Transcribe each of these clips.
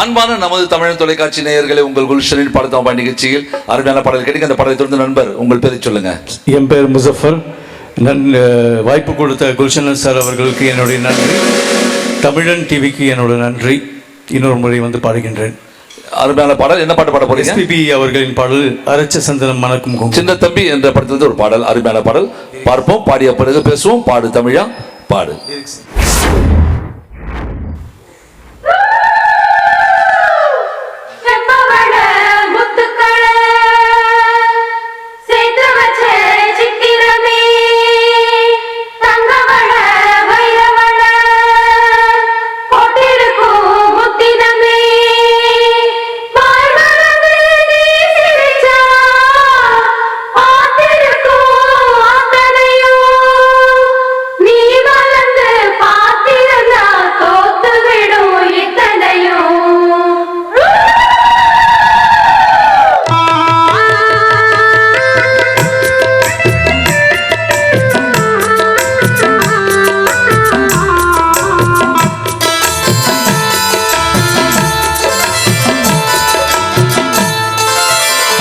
அன்பான நமது தமிழ் தொலைக்காட்சி நேயர்களை உங்கள் குல்ஷனின் படத்தோம்பா நிகழ்ச்சியில் அருமையான பாடல் கிடைக்கும். அந்த படத்தை தொடர்ந்து நண்பர் உங்கள் பேரை சொல்லுங்க. என் பேர் முசஃபர். வாய்ப்பு கொடுத்த குல்ஷனன் சார் அவர்களுக்கு என்னுடைய நன்றி. தமிழன் டிவிக்கு என்னோட நன்றி. இன்னொரு முறை வந்து பாடுகின்றேன். அருமையான பாடல். என்ன பாட்டு பாட போறீங்க? எஸ்பிபி அவர்களின் பாடல் அரைச்ச சந்தனம் மணக்கும் சின்ன தம்பி என்ற படத்திலிருந்து ஒரு பாடல். அருமையான பாடல். பார்ப்போம், பாடிய பிறகு பேசுவோம். பாடு தமிழா, பாடு.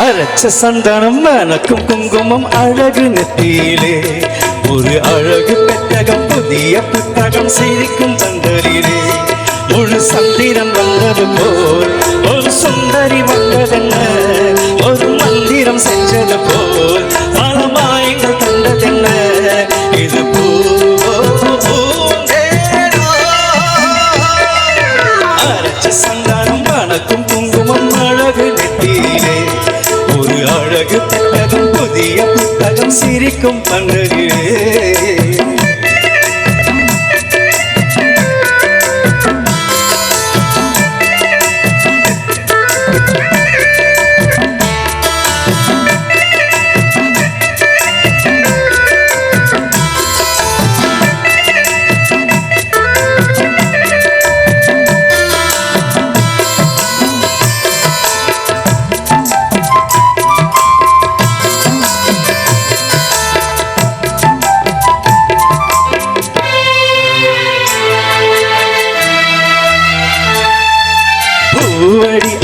அரைச்ச சந்தனம் மணக்கும் குங்குமம் அழகு நெத்தியிலே ஒரு அழகு பெட்டகம் புதிய புத்தகம் சிரிக்கும் பந்தலிலே முழு சந்திரன் வந்தது போல் ஒரு சுந்தரி வந்ததென்ன ஒரு மந்திரம் செஞ்சது போல் பல மாயங்கள் கண்டதென்ன இது அரைச்ச சந்தனம் மணக்கும் குங்குமம் அழகு நெத்தியிலே ஒரு அழகு புத்தகம் புதிய புத்தகம் சிரிக்கும் பந்தலிலே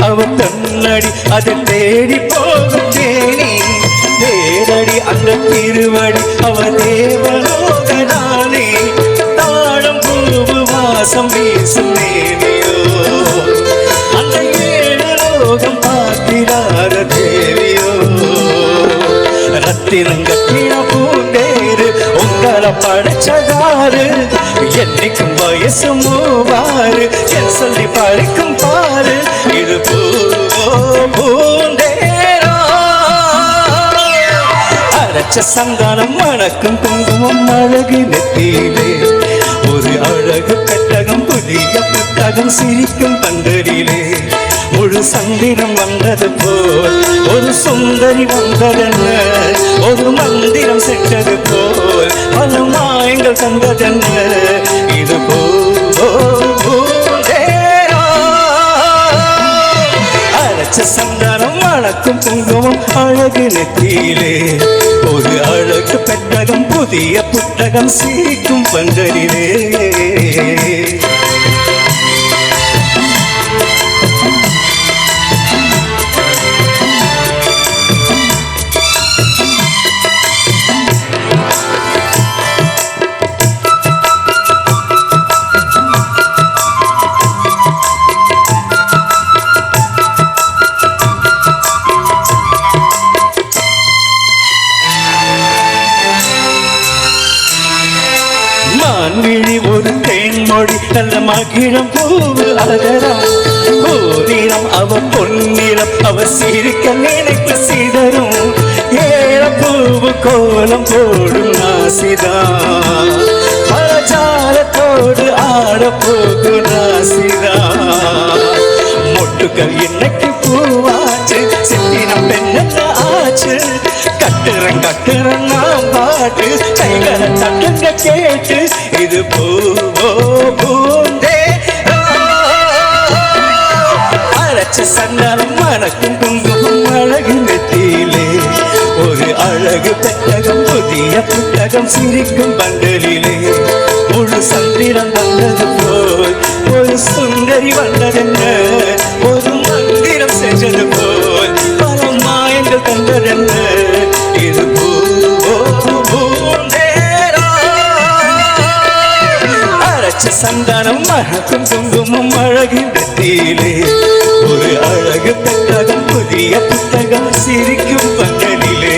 அவ தன்னடி அதை தேடி போகும் தேனி தேரடி அந்த திருவடி அவ தேவலோகனானே தாழம் பூவு வாசம் வீசும் நேமியோ அந்த ஏழு லோகம் பார்க்கிறார தேவியோ ரத்தினம் கட்டின பூண்டேரு உங்களை படைச்சதாரு என்னைக்கும் வயசு மூவாரு என் சொல்லி பறிக்கும் பாரு இது பூண்டேரோ அரைச்ச சந்தானம் மணக்கும் குங்குமம் அழகு நெத்தியிலே ஒரு அழகு பெட்டகம் புதிய புத்தகம் சிரிக்கும் பந்தலிலே முழு சந்திரம் வந்தது போல் ஒரு சுந்தரி வந்ததென்ன ஒரு மந்திரம் சென்றது போல் பல மாயங்கள் கண்டதென்ன இது பூண்டேரோ அரைச்ச சந்தானம் மணக்கும் குங்குமம் அழகு நெத்தியிலே ஒரு அழகு பெட்டகம் புதிய புத்தகம் சிரிக்கும் பந்தலிலே மான்விழி ஒரு தேன்மொழி நல்ல மகிழம் பூவு அகரம் பூரினம் அவ பொன்னிறம் அவ சிரிக்க நினைப்பு சிதறும் ஏழ பூவு கோலம் போடும் நாசிதான் பலஜாலத்தோடு ஆட போகு நாசிதான் மொட்டுக்கள் இன்னைக்கு பூவாச்சு சித்தினம் பெண்ணல்ல ஆச்சு கட்டுறன் கட்டுறன் நாம் பாட்டு கைகளை தட்டுங்க கேட்டு இது பூண்டேரோ அரைச்ச சந்தானம் மணக்கும் குங்குமம் அழகு நெத்தியிலே ஒரு அழகு பெட்டகம் புதிய புத்தகம் சிரிக்கும் பந்தலிலே முழு சந்திரன் வந்தது போல் ஒரு சுந்தரி வந்ததென்ன கண்கள் கண்டதென்ன இது பூந்தேரா அரைச்ச சந்தானம் மணக்கும் குங்குமம் அழகின் நெத்தியிலே ஒரு அழகு பெட்டகம் புதிய புத்தகம் சிரிக்கும் பந்தலிலே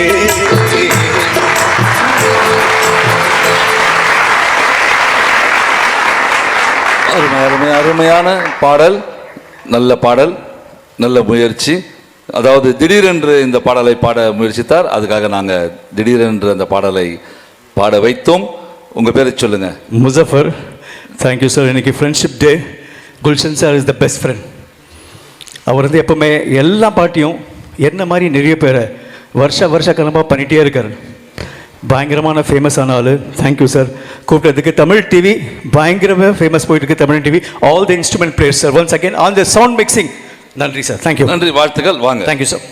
அருமையான பாடல், நல்ல பாடல், நல்ல முயற்சி. அதாவது திடீரென்று இந்த பாடலை பாட முயற்சித்தார், அதுக்காக நாங்கள் திடீரென்று அந்த பாடலை பாட வைத்தோம். உங்கள் பேரை சொல்லுங்க. முசஃபர். Thank you sir. இன்னைக்கு friendship day. Gulshan sir is the best friend. அவர் வந்து எப்பவுமே எல்லா பாட்டியும் என்ன மாதிரி நிறைய பேரை வருஷ கிளம்பா பண்ணிகிட்டே இருக்கார். பயங்கரமான ஃபேமஸ் ஆன ஆள். தேங்க்யூ சார் கூப்பிட்டதுக்கு. தமிழ் டிவி பயங்கரமாக ஃபேமஸ் போயிட்டு இருக்கு. Tamil TV all the instrument players sir once again on the sound mixing. நன்றி சார். தேங்க்யூ. நன்றி, வாழ்த்துக்கள். வாங்க. Thank you sir.